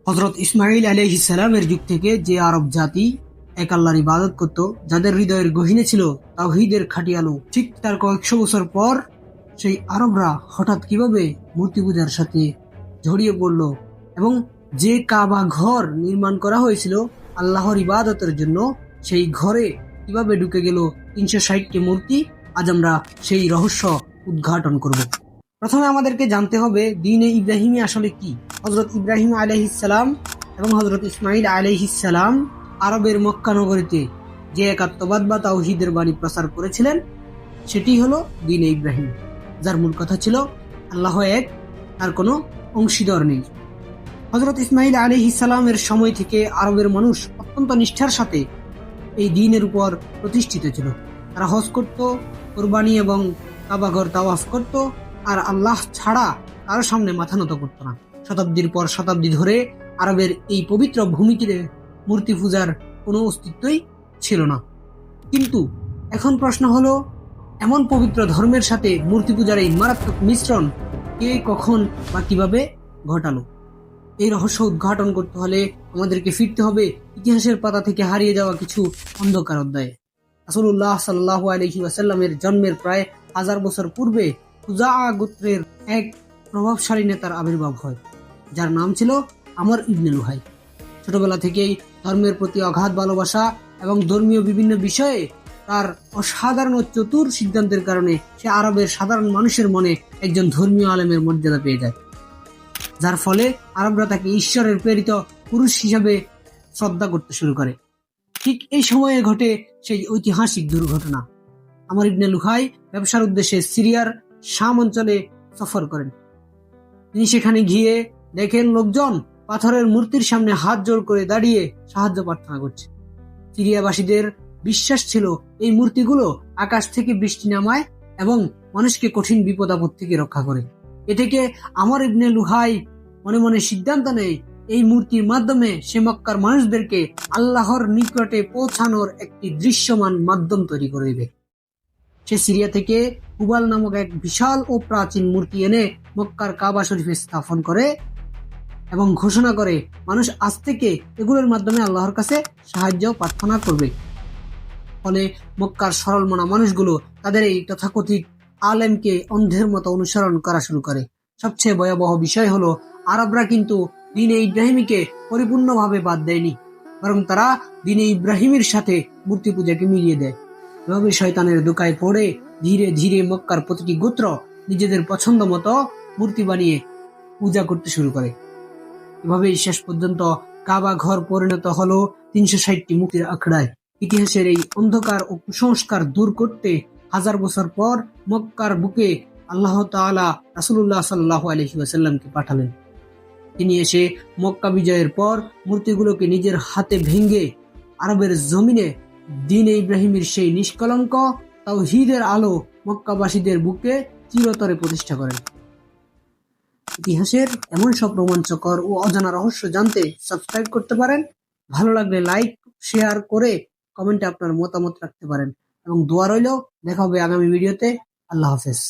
হযরত ইসমাঈল আলাইহিস সালামের যুগ থেকে যে আরব জাতি এক আল্লাহর ইবাদত করত, যাদের হৃদয়ের গহীনে ছিল তাওহীদের খাঁটি আলো, ঠিক তার কয়েকশো বছর পর সেই আরবরা হঠাৎ কিভাবে মূর্তি পূজার সাথে জড়িয়ে পড়ল এবং যে কাবা ঘর নির্মাণ করা হয়েছিল আল্লাহর ইবাদতের জন্য, সেই ঘরে কিভাবে ঢুকে গেল ৩৬০টি মূর্তি। আজ আমরা সেই রহস্য উদ্ঘাটন করব। প্রথমে আমাদেরকে জানতে হবে দ্বীন-এ ইব্রাহিমী আসলে কি। হযরত ইব্রাহিম আলাইহিস সালাম এবং হযরত ইসমাঈল আলাইহিস সালাম আরবের মক্কা নগরীতে যে একাত্মবাদ বা তাওহীদের বাণী প্রচার করেছিলেন, সেটি হলো দ্বীন-এ ইব্রাহিম, যার মূল কথা ছিল আল্লাহ এক, তার কোনো অংশীদার নেই। হযরত ইসমাঈল আলাইহিস সালামের সময় থেকে আরবের মানুষ অত্যন্ত নিষ্ঠার সাথে এই দ্বীনের উপর প্রতিষ্ঠিত ছিল। তারা হজ করত, কোরবানি এবং কাবাঘর তাওয়াফ করত, আর আল্লাহ ছাড়া কারো সামনে মাথা নত করত না। শতাব্দীর পর শতাব্দী ধরে আরবের এই পবিত্র ভূমিতে মূর্তি পূজার কোনো অস্তিত্বই ছিল না। কিন্তু এখন প্রশ্ন হলো, এমন পবিত্র ধর্মের সাথে মূর্তি পূজার এই মারাত্মক মিশ্রণ কে, কখন বা কিভাবে ঘটালো? এই রহস্য উদ্ঘাটন করতে হলে আমাদেরকে ফিরতে হবে ইতিহাসের পাতা থেকে হারিয়ে যাওয়া কিছু অন্ধকার অধ্যায়ে। রাসূলুল্লাহ সাল্লাল্লাহু আলাইহি ওয়াসাল্লামের জন্মের প্রায় 1000 বছর পূর্বে খুজাআ গোত্রের এক প্রভাবশালী নেতার আবির্ভাব হয়, যার নাম ছিল আমর ইবনে লুহাই। ছোটবেলা থেকেই ধর্মের প্রতি অগাধ ভালোবাসা এবং ধর্মীয় বিভিন্ন বিষয়ে তার অসাধারণ ও চতুর সিদ্ধান্তের কারণে সে আরবের সাধারণ মানুষের মনে একজন ধর্মীয় আলেমের মর্যাদা পেয়ে যায়, যার ফলে আরবরা তাকে ঈশ্বরের প্রেরিত পুরুষ হিসাবে শ্রদ্ধা করতে শুরু করে। ঠিক এই সময়ে ঘটে সেই ঐতিহাসিক দুর্ঘটনা। আমর ইবনে লুহাই ব্যবসার উদ্দেশ্যে সিরিয়ার শাম অঞ্চলে সফর করেন। তিনি সেখানে গিয়ে দেখেন লোকজন পাথরের মূর্তির সামনে হাত জোড় করে দাঁড়িয়ে সাহায্য প্রার্থনা করছে। সিরিয়াবাসীদের বিশ্বাস ছিল এই মূর্তিগুলো আকাশ থেকে বৃষ্টি নামায় এবং মানুষকে কঠিন বিপদ আপদ থেকে রক্ষা করে। এ থেকে আমর ইবনে লুহাই মনে মনে সিদ্ধান্ত নেয় এই মূর্তির মাধ্যমে সে মক্কার মানুষদেরকে আল্লাহর নিকটে পৌঁছানোর একটি দৃশ্যমান মাধ্যম তৈরি করে দিবে। সে সিরিয়া থেকে হুবাল নামক এক বিশাল ও প্রাচীন মূর্তি এনে মক্কার কাবা শরীফে স্থাপন করে এবং ঘোষণা করে মানুষ আজ থেকে এগুলোর মাধ্যমে আল্লাহর কাছে সাহায্য প্রার্থনা করবে। ফলে মক্কার সরল মনা মানুষগুলো তাদের এই তথাকথিত আলেমকে অন্ধের মতো অনুসরণ করা শুরু করে। সবচেয়ে ভয়াবহ বিষয় হলো, আরবরা কিন্তু দ্বীন-এ ইব্রাহিমীকে পরিপূর্ণভাবে বাদ দেয়নি, বরং তারা দ্বীন-এ ইব্রাহিমের সাথে মূর্তি পূজাকে মিলিয়ে দেয়। এভাবে শয়তানের দোকায় পড়ে ধীরে ধীরে মক্কার প্রতিটি গোত্র নিজেদের পছন্দ মতো মূর্তি বানিয়ে পূজা করতে শুরু করে। এভাবেই শেষ পর্যন্ত কাবা ঘর পরিণত হলো ৩৬০টি মূর্তির আখড়ায়। ইতিহাসের এই অন্ধকার ও কুসংস্কার দূর করতে 1000 বছর পর মক্কার বুকে আল্লাহ তাআলা রাসূলুল্লাহ সাল্লাল্লাহু আলাইহি ওয়াসাল্লামকে পাঠালেন। তিনি এসে মক্কা বিজয়ের পর মূর্তিগুলোকে নিজের হাতে ভেঙে আরবের জমিনে দ্বীন-এ ইব্রাহিমের সেই নিষ্কলঙ্ক তাওহীদের আলো মক্কাবাসীদের বুকে চিরতরে প্রতিষ্ঠা করেন। ইতিহাসের এমন সব রোমাঞ্চকর ও অজানা রহস্য জানতে সাবস্ক্রাইব করতে পারেন। ভালো লাগলে লাইক, শেয়ার করে কমেন্টে আপনার মতামত রাখতে পারেন এবং দোয়া রইল। দেখা হবে আগামী ভিডিওতে। আল্লাহ হাফেজ।